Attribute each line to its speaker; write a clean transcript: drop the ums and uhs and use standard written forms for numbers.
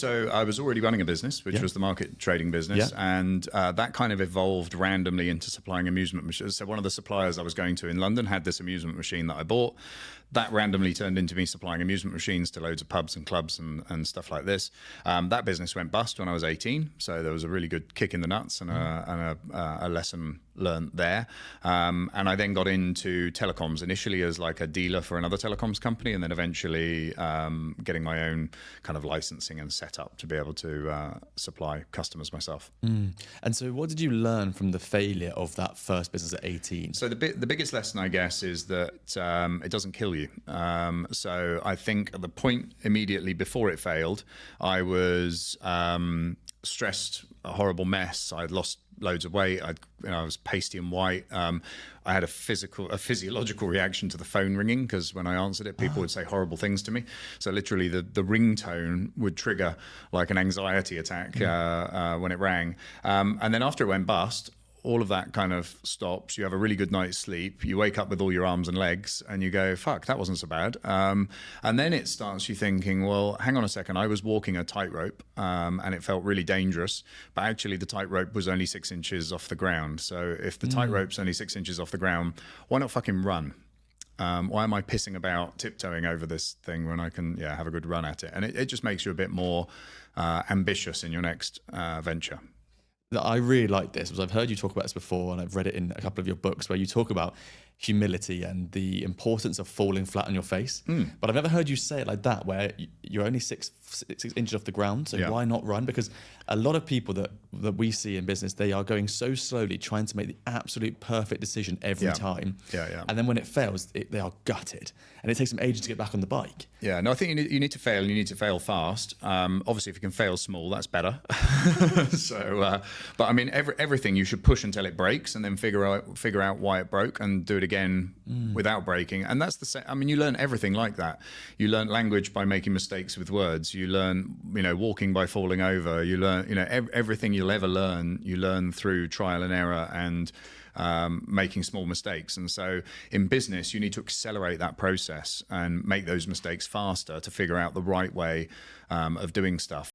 Speaker 1: So I was already running a business, which was the market trading business, and that kind of evolved randomly into supplying amusement machines. So one of the suppliers I was going to in London had this amusement machine that I bought. That randomly turned into me supplying amusement machines to loads of pubs and clubs and stuff like this. That business went bust when I was 18, so there was a really good kick in the nuts and a lesson learned there. And I then got into telecoms, initially as like a dealer for another telecoms company, and then eventually getting my own kind of licensing and setup to be able to supply customers myself.
Speaker 2: And so what did you learn from the failure of that first business at 18?
Speaker 1: So the biggest lesson, I guess, is that it doesn't kill you. So I think at the point immediately before it failed, I was stressed, a horrible mess. I'd lost loads of weight. I was pasty and white. I had a physiological reaction to the phone ringing, because when I answered it, people would say horrible things to me. So literally the ringtone would trigger like an anxiety attack when it rang. And then after it went bust, all of that kind of stops. You have a really good night's sleep. You wake up with all your arms and legs and you go, fuck, that wasn't so bad. And then it starts you thinking, well, hang on a second. I was walking a tightrope and it felt really dangerous, but actually the tightrope was only 6 inches off the ground. So if the tightrope's only 6 inches off the ground, why not fucking run? Why am I pissing about tiptoeing over this thing when I can have a good run at it? And it just makes you a bit more ambitious in your next venture.
Speaker 2: I really like this, because I've heard you talk about this before, and I've read it in a couple of your books where you talk about humility and the importance of falling flat on your face. But I've never heard you say it like that, where you're only six inches off the ground, so why not run? Because a lot of people that we see in business, they are going so slowly, trying to make the absolute perfect decision every time. And then when it fails, they are gutted, and it takes them ages to get back on the bike.
Speaker 1: Yeah, no, I think you need to fail, and you need to fail fast. Obviously, if you can fail small, that's better. But I mean, everything you should push until it breaks, and then figure out why it broke, and do it again without breaking. And that's the same. I mean, you learn everything like that. You learn language by making mistakes with words. You learn, walking by falling over. You learn, everything you'll ever learn, you learn through trial and error and making small mistakes. And so in business, you need to accelerate that process and make those mistakes faster to figure out the right way of doing stuff.